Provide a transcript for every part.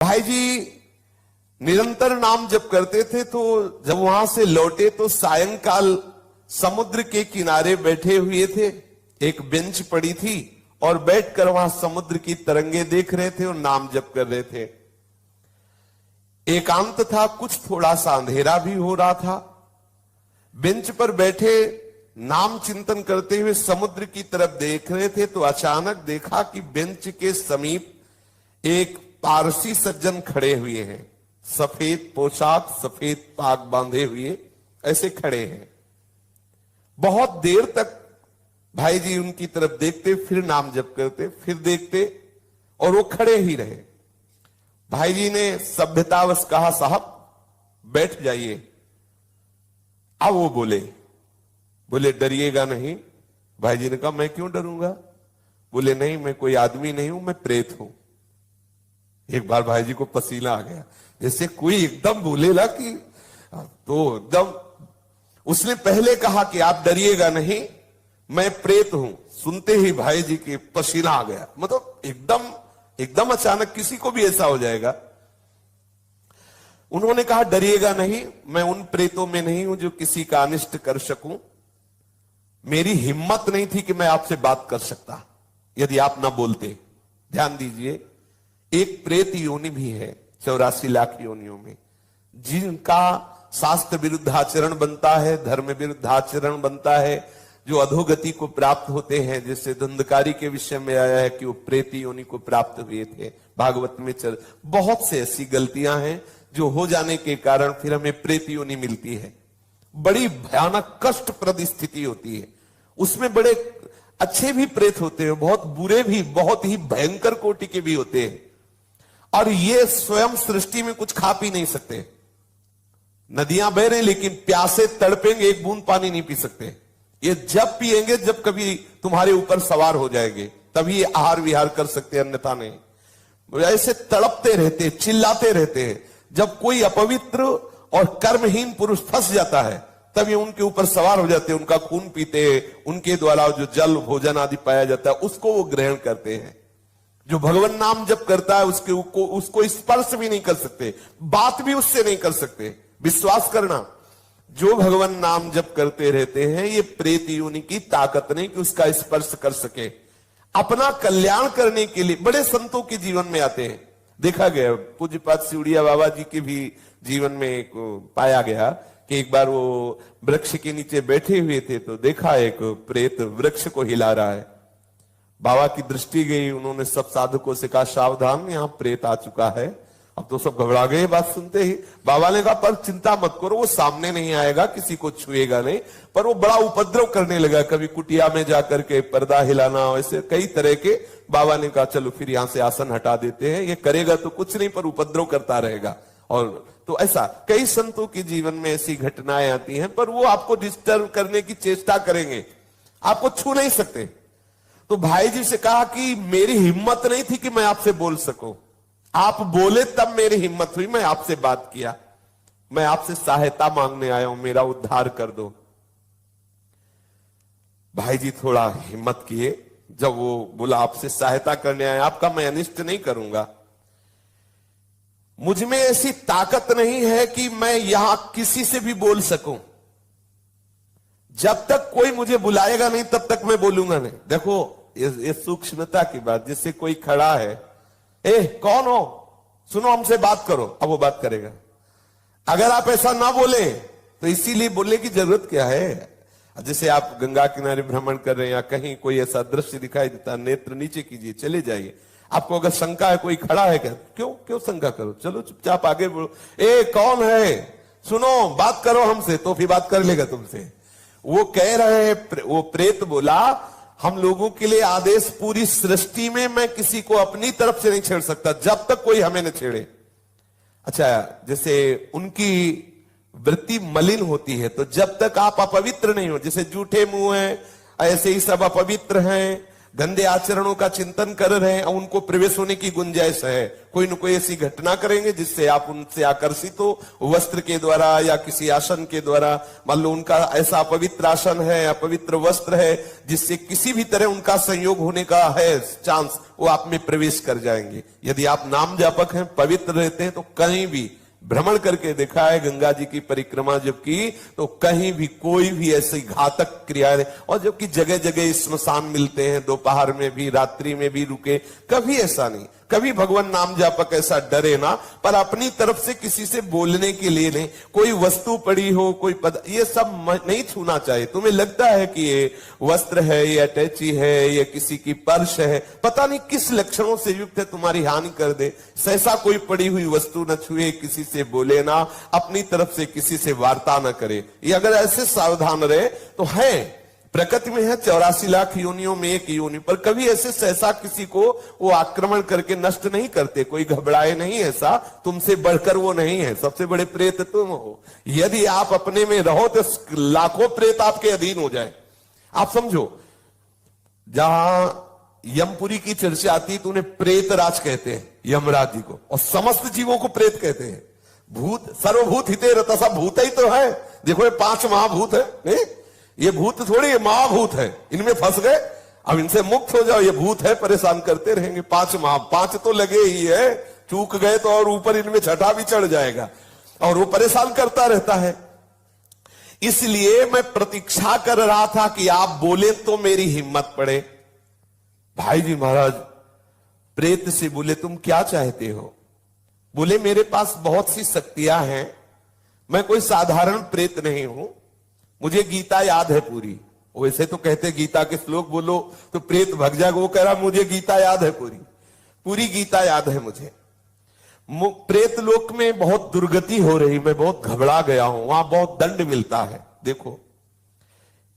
भाई जी निरंतर नाम जप करते थे, तो जब वहां से लौटे तो सायंकाल समुद्र के किनारे बैठे हुए थे। एक बेंच पड़ी थी और बैठकर वहां समुद्र की तरंगे देख रहे थे और नाम जप कर रहे थे। एकांत था, कुछ थोड़ा सा अंधेरा भी हो रहा था। बेंच पर बैठे नाम चिंतन करते हुए समुद्र की तरफ देख रहे थे तो अचानक देखा कि बेंच के समीप एक पारसी सज्जन खड़े हुए हैं। सफेद पोशाक, सफेद पाग बांधे हुए ऐसे खड़े हैं। बहुत देर तक भाई जी उनकी तरफ देखते, फिर नाम जप करते, फिर देखते और वो खड़े ही रहे। भाई जी ने सभ्यतावश कहा, साहब बैठ जाइए। अब वो बोले डरिएगा नहीं। भाई जी ने कहा, मैं क्यों डरूंगा? बोले नहीं, मैं कोई आदमी नहीं हूं, मैं प्रेत हूं। एक बार भाई जी को पसीना आ गया, जैसे कोई एकदम बोलेला कि, तो एकदम उसने पहले कहा कि आप डरिएगा नहीं, मैं प्रेत हूं। सुनते ही भाई जी के पसीना आ गया। मतलब एकदम अचानक किसी को भी ऐसा हो जाएगा। उन्होंने कहा, डरिएगा नहीं, मैं उन प्रेतों में नहीं हूं जो किसी का अनिष्ट कर सकूं। मेरी हिम्मत नहीं थी कि मैं आपसे बात कर सकता यदि आप ना बोलते। ध्यान दीजिए, एक प्रेत योनि भी है 84 लाख योनियों में, जिनका शास्त्र विरुद्ध आचरण बनता है, धर्म विरुद्ध आचरण बनता है, जो अधोगति को प्राप्त होते हैं। जैसे धुंधकारी के विषय में आया है कि वो प्रेत योनि को प्राप्त हुए थे, भागवत में बहुत से ऐसी गलतियां हैं जो हो जाने के कारण फिर हमें प्रेत योनि मिलती है। बड़ी भयानक कष्टप्रद स्थिति होती है। उसमें बड़े अच्छे भी प्रेत होते हैं, बहुत बुरे भी, बहुत ही भयंकर कोटि के भी होते हैं। और ये स्वयं सृष्टि में कुछ खा पी नहीं सकते। नदियां बह रही लेकिन प्यासे तड़पेंगे, एक बूंद पानी नहीं पी सकते। ये जब पिएंगे जब कभी तुम्हारे ऊपर सवार हो जाएंगे, तभी ये आहार विहार कर सकते हैं, अन्यथा नहीं। ऐसे तड़पते रहते, चिल्लाते रहते हैं। जब कोई अपवित्र और कर्महीन पुरुष फंस जाता है तब ये उनके ऊपर सवार हो जाते हैं, उनका खून पीते हैं, उनके द्वारा जो जल भोजन आदि पाया जाता है उसको वो ग्रहण करते हैं। जो भगवान नाम जप करता है उसको स्पर्श भी नहीं कर सकते, बात भी उससे नहीं कर सकते। विश्वास करना, जो भगवान नाम जप करते रहते हैं, ये प्रेत योनि की ताकत नहीं कि उसका स्पर्श कर सके। अपना कल्याण करने के लिए बड़े संतों के जीवन में आते हैं। देखा गया पूज्यपाद सिउड़िया बाबा जी के भी जीवन में पाया गया कि एक बार वो वृक्ष के नीचे बैठे हुए थे तो देखा एक प्रेत वृक्ष को हिला रहा है। बाबा की दृष्टि गई, उन्होंने सब साधकों से कहा, सावधान, यहां प्रेत आ चुका है। अब तो सब घबरा गए बात सुनते ही। बाबा ने कहा, पर चिंता मत करो, वो सामने नहीं आएगा, किसी को छुएगा नहीं। पर वो बड़ा उपद्रव करने लगा, कभी कुटिया में जाकर के पर्दा हिलाना, ऐसे कई तरह के। बाबा ने कहा, चलो फिर यहां से आसन हटा देते हैं, ये करेगा तो कुछ नहीं पर उपद्रव करता रहेगा। और तो ऐसा कई संतों के जीवन में ऐसी घटनाएं आती हैं, पर वो आपको डिस्टर्ब करने की चेष्टा करेंगे, आपको छू नहीं सकते। तो भाई जी से कहा कि मेरी हिम्मत नहीं थी कि मैं आपसे बोल सकूं, आप बोले तब मेरी हिम्मत हुई, मैं आपसे बात किया, मैं आपसे सहायता मांगने आया हूं, मेरा उद्धार कर दो। भाई जी थोड़ा हिम्मत किए, जब वो बोला आपसे सहायता करने आया, आपका मैं अनिष्ट नहीं करूंगा, मुझ में ऐसी ताकत नहीं है कि मैं यहां किसी से भी बोल सकूं। जब तक कोई मुझे बुलाएगा नहीं तब तक मैं बोलूंगा नहीं। देखो ये सूक्ष्मता की बात, जिससे कोई खड़ा है, ए कौन हो, सुनो हमसे बात करो, अब वो बात करेगा। अगर आप ऐसा ना बोले तो इसीलिए बोलने की जरूरत क्या है। जैसे आप गंगा किनारे भ्रमण कर रहे हैं या कहीं कोई ऐसा दृश्य दिखाई देता, नेत्र नीचे कीजिए, चले जाइए। आपको अगर शंका है कोई खड़ा है क्या, क्यों शंका करो, चलो चुपचाप आगे बोलो, ए कौन है, सुनो बात करो हमसे, तो फिर बात कर लेगा तुमसे। वो कह रहे हैं, वो प्रेत बोला, हम लोगों के लिए आदेश, पूरी सृष्टि में मैं किसी को अपनी तरफ से नहीं छेड़ सकता जब तक कोई हमें न छेड़े। अच्छा, जैसे उनकी वृत्ति मलिन होती है, तो जब तक आप अपवित्र नहीं हो, जैसे जूठे मुंह हैं, ऐसे ही सब अपवित्र हैं, गंदे आचरणों का चिंतन कर रहे हैं और उनको प्रवेश होने की गुंजाइश है, कोई न कोई ऐसी घटना करेंगे जिससे आप उनसे आकर्षित हो, वस्त्र के द्वारा या किसी आसन के द्वारा। मान लो उनका ऐसा अपवित्र आसन है, अपवित्र वस्त्र है, जिससे किसी भी तरह उनका संयोग होने का है चांस, वो आप में प्रवेश कर जाएंगे। यदि आप नाम जापक हैं, पवित्र रहते हैं, तो कहीं भी भ्रमण करके देखा है, गंगा जी की परिक्रमा जब की तो कहीं भी कोई भी ऐसी घातक क्रिया नहीं। और जबकि जगह जगह स्मशान मिलते हैं, दोपहर में भी रात्रि में भी रुके, कभी ऐसा नहीं, कभी भगवान नाम जापक ऐसा डरे ना, पर अपनी तरफ से किसी से बोलने के लिए नहीं। कोई वस्तु पड़ी हो, कोई पद, ये सब नहीं छूना चाहिए। तुम्हें लगता है कि ये वस्त्र है, ये अटैची है, ये किसी की पर्स है, पता नहीं किस लक्षणों से युक्त है, तुम्हारी हानि कर दे, ऐसा कोई पड़ी हुई वस्तु न छुए, किसी से बोले ना, अपनी तरफ से किसी से वार्ता न करे। ये अगर ऐसे सावधान रहे तो है, प्रकृति में है 84 लाख योनियों में एक योनि, पर कभी ऐसे सहसा किसी को वो आक्रमण करके नष्ट नहीं करते, कोई घबराए नहीं, ऐसा तुमसे बढ़कर वो नहीं है, सबसे बड़े प्रेत तुम हो। यदि आप अपने में रहो तो लाखों प्रेत आपके अधीन हो जाए। आप समझो, जहां यमपुरी की चर्चा आती है तो उन्हें प्रेत राज कहते हैं, यमराज जी को, और समस्त जीवों को प्रेत कहते हैं। भूत सर्वभूत हिते रता, सब भूत ही तो है। देखो ये 5 महाभूत है, नहीं ये भूत थोड़ी, ये महाभूत है, इनमें फंस गए, अब इनसे मुक्त हो जाओ, ये भूत है, परेशान करते रहेंगे। 5 तो लगे ही है, चूक गए तो और ऊपर इनमें छठा भी चढ़ जाएगा, और वो परेशान करता रहता है। इसलिए मैं प्रतीक्षा कर रहा था कि आप बोले तो मेरी हिम्मत पड़े। भाई जी महाराज प्रेत से बोले, तुम क्या चाहते हो? बोले, मेरे पास बहुत सी शक्तियां हैं, मैं कोई साधारण प्रेत नहीं हूं, मुझे गीता याद है पूरी। वैसे तो कहते गीता के श्लोक बोलो तो प्रेत भग जाएगा, वो कह रहा मुझे गीता याद है पूरी गीता याद है मुझे। प्रेत लोक में बहुत दुर्गति हो रही, मैं बहुत घबरा गया हूं, वहां बहुत दंड मिलता है। देखो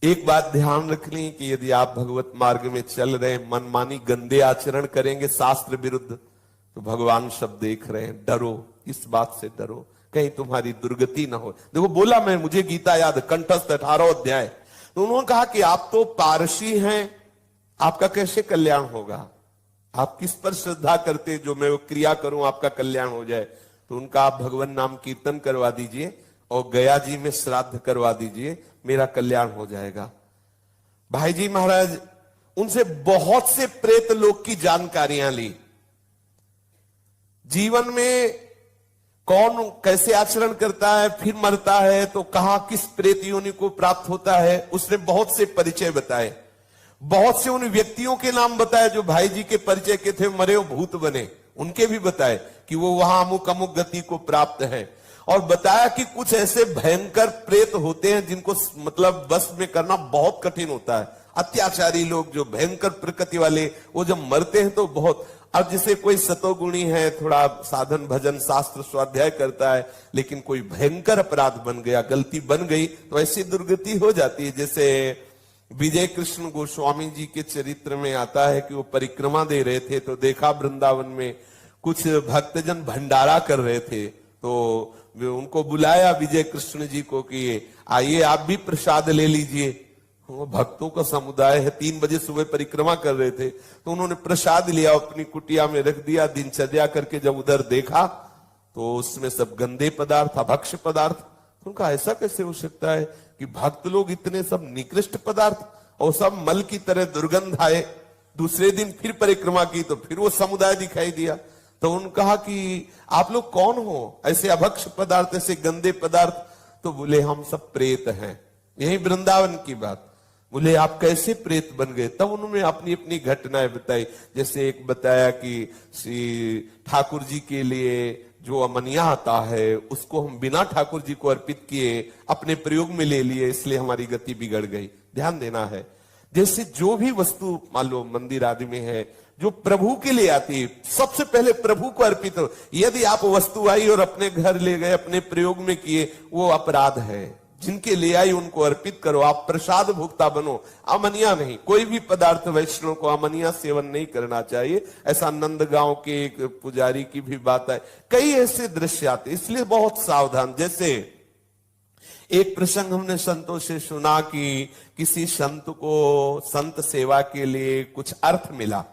एक बात ध्यान रखनी कि यदि आप भगवत मार्ग में चल रहे, मनमानी गंदे आचरण करेंगे शास्त्र विरुद्ध, तो भगवान सब देख रहे हैं, डरो, इस बात से डरो, कहीं तुम्हारी दुर्गति ना हो। देखो बोला मैं, मुझे गीता याद, कंठस्थ 18 अध्याय। तो उन्होंने कहा कि आप तो पारसी हैं, आपका कैसे कल्याण होगा? आप किस पर श्रद्धा करते जो मैं वो क्रिया करूं आपका कल्याण हो जाए? तो उनका आप भगवान नाम कीर्तन करवा दीजिए और गया जी में श्राद्ध करवा दीजिए, मेरा कल्याण हो जाएगा। भाई जी महाराज उनसे बहुत से प्रेत लोक की जानकारियां ली, जीवन में कौन कैसे आचरण करता है, फिर मरता है तो कहां किस प्रेत योनि को प्राप्त होता है, उसने बहुत से परिचय बताए, बहुत से उन व्यक्तियों के नाम बताए जो भाई जी के परिचय के थे, मरे वो भूत बने, उनके भी बताए कि वो वहां अमुक अमुक गति को प्राप्त है। और बताया कि कुछ ऐसे भयंकर प्रेत होते हैं जिनको मतलब बस में करना बहुत कठिन होता है, अत्याचारी लोग जो भयंकर प्रकृति वाले, वो जब मरते हैं तो बहुत। अब जैसे कोई सतोगुणी है, थोड़ा साधन भजन शास्त्र स्वाध्याय करता है, लेकिन कोई भयंकर अपराध बन गया, गलती बन गई, तो ऐसी दुर्गति हो जाती है। जैसे विजय कृष्ण गोस्वामी जी के चरित्र में आता है कि वो परिक्रमा दे रहे थे, तो देखा वृंदावन में कुछ भक्तजन भंडारा कर रहे थे, तो उनको बुलाया विजय कृष्ण जी को कि आइए आप भी प्रसाद ले लीजिए। वो भक्तों का समुदाय है, 3 बजे सुबह परिक्रमा कर रहे थे, तो उन्होंने प्रसाद लिया, अपनी कुटिया में रख दिया, दिनचर्या करके जब उधर देखा तो उसमें सब गंदे पदार्थ, भक्ष्य पदार्थ। उनका ऐसा कैसे हो सकता है कि भक्त लोग इतने सब निकृष्ट पदार्थ, और सब मल की तरह दुर्गंध आए। दूसरे दिन फिर परिक्रमा की तो फिर वो समुदाय दिखाई दिया। तो उन्होंने कहा कि आप लोग कौन हो, ऐसे अभक्ष्य पदार्थ, ऐसे गंदे पदार्थ? तो बोले हम सब प्रेत हैं। यही वृंदावन की बात। बोले आप कैसे प्रेत बन गए? तब उन्होंने अपनी अपनी घटनाएं बताई। जैसे एक बताया कि श्री ठाकुर जी के लिए जो अमनिया आता है उसको हम बिना ठाकुर जी को अर्पित किए अपने प्रयोग में ले लिए, इसलिए हमारी गति बिगड़ गई। ध्यान देना है, जैसे जो भी वस्तु मान लो मंदिर आदि में है जो प्रभु के लिए आती है, सबसे पहले प्रभु को अर्पित हो। यदि आप वस्तु आई और अपने घर ले गए, अपने प्रयोग में किए, वो अपराध है। जिनके ले आई उनको अर्पित करो, आप प्रसाद भोक्ता बनो, अमनिया नहीं। कोई भी पदार्थ वैष्णव को अमनिया सेवन नहीं करना चाहिए। ऐसा नंदगांव के एक पुजारी की भी बात है। कई ऐसे दृश्य आते, इसलिए बहुत सावधान। जैसे एक प्रसंग हमने संतों से सुना कि किसी संत को संत सेवा के लिए कुछ अर्थ मिला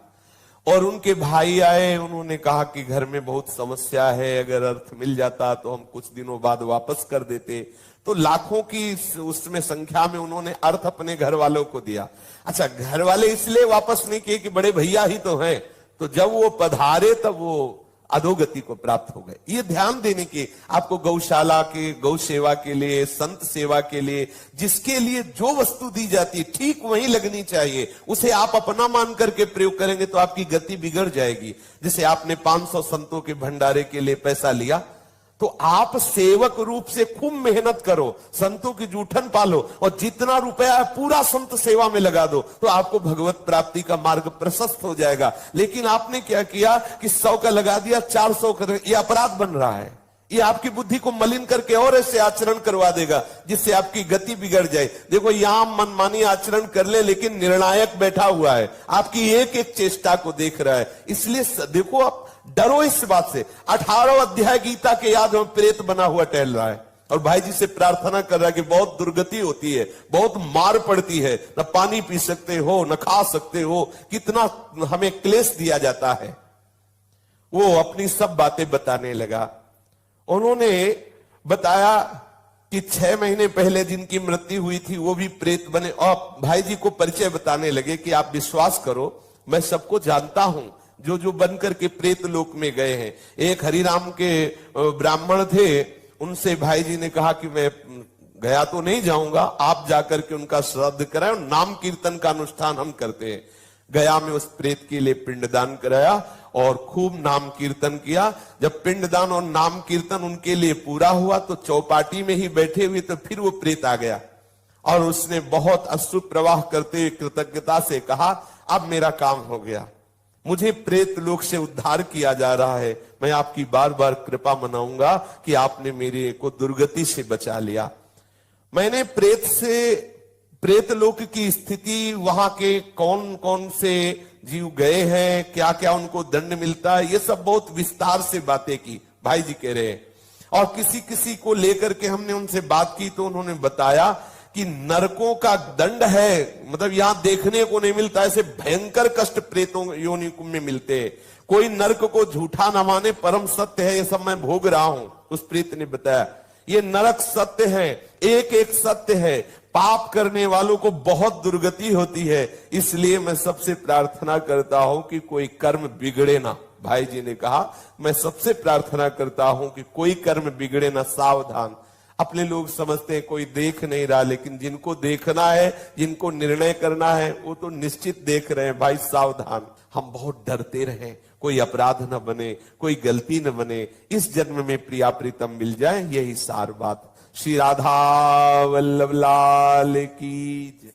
और उनके भाई आए, उन्होंने कहा कि घर में बहुत समस्या है, अगर अर्थ मिल जाता तो हम कुछ दिनों बाद वापस कर देते। तो लाखों की उसमें संख्या में उन्होंने अर्थ अपने घर वालों को दिया। अच्छा, घर वाले इसलिए वापस नहीं किए कि बड़े भैया ही तो हैं, तो जब वो पधारे तब वो अधोगति को प्राप्त हो गए। ये ध्यान देने की, आपको गौशाला के, गौ सेवा के लिए, संत सेवा के लिए, जिसके लिए जो वस्तु दी जाती है ठीक वही लगनी चाहिए। उसे आप अपना मान करके प्रयोग करेंगे तो आपकी गति बिगड़ जाएगी। जैसे आपने 500 संतों के भंडारे के लिए पैसा लिया, तो आप सेवक रूप से खूब मेहनत करो, संतों की जूठन पालो और जितना रुपया पूरा संत सेवा में लगा दो, तो आपको भगवत प्राप्ति का मार्ग प्रशस्त हो जाएगा। लेकिन आपने क्या किया कि 100 का लगा दिया, 400 का, ये अपराध बन रहा है। ये आपकी बुद्धि को मलिन करके और ऐसे आचरण करवा देगा जिससे आपकी गति बिगड़ जाए। देखो, यहां मनमानी आचरण कर ले, लेकिन निर्णायक बैठा हुआ है, आपकी एक एक चेष्टा को देख रहा है। इसलिए देखो, आप डरो इस बात से। 18 अध्याय गीता के याद में प्रेत बना हुआ टहल रहा है और भाई जी से प्रार्थना कर रहा है कि बहुत दुर्गति होती है, बहुत मार पड़ती है, न पानी पी सकते हो, न खा सकते हो, कितना हमें क्लेश दिया जाता है। वो अपनी सब बातें बताने लगा। उन्होंने बताया कि 6 महीने पहले जिनकी मृत्यु हुई थी वो भी प्रेत बने, और भाई जी को परिचय बताने लगे कि आप विश्वास करो, मैं सबको जानता हूं जो जो बनकर के प्रेत लोक में गए हैं। एक हरिराम के ब्राह्मण थे, उनसे भाई जी ने कहा कि मैं गया तो नहीं जाऊंगा, आप जाकर के उनका श्राद्ध कराएं और नाम कीर्तन का अनुष्ठान हम करते हैं। गया में उस प्रेत के लिए पिंडदान कराया और खूब नाम कीर्तन किया। जब पिंडदान और नाम कीर्तन उनके लिए पूरा हुआ तो चौपाटी में ही बैठे हुए तो फिर वो प्रेत आ गया और उसने बहुत अश्रु प्रवाह करते हुए कृतज्ञता से कहा, अब मेरा काम हो गया, मुझे प्रेत लोक से उद्धार किया जा रहा है, मैं आपकी बार बार कृपा मनाऊंगा कि आपने मेरे को दुर्गति से बचा लिया। मैंने प्रेत लोक की स्थिति, वहां के कौन कौन से जीव गए हैं, क्या क्या उनको दंड मिलता है, ये सब बहुत विस्तार से बातें की। भाई जी कह रहे हैं, और किसी किसी को लेकर के हमने उनसे बात की तो उन्होंने बताया कि नरकों का दंड है, मतलब यहां देखने को नहीं मिलता, ऐसे भयंकर कष्ट प्रेतों योनि में मिलते हैं। कोई नरक को झूठा न माने, परम सत्य है, ये सब मैं भोग रहा हूं। उस प्रेत ने बताया ये नरक सत्य है, एक एक सत्य है, पाप करने वालों को बहुत दुर्गति होती है, इसलिए मैं सबसे प्रार्थना करता हूं कि कोई कर्म बिगड़े ना। भाई जी ने कहा, मैं सबसे प्रार्थना करता हूं कि कोई कर्म बिगड़े ना, सावधान। अपने लोग समझते हैं कोई देख नहीं रहा, लेकिन जिनको देखना है, जिनको निर्णय करना है, वो तो निश्चित देख रहे हैं। भाई सावधान, हम बहुत डरते रहे, कोई अपराध न बने, कोई गलती न बने, इस जन्म में प्रिया प्रीतम मिल जाए, यही सार बात। श्री राधा वल्लभ लाल की जय।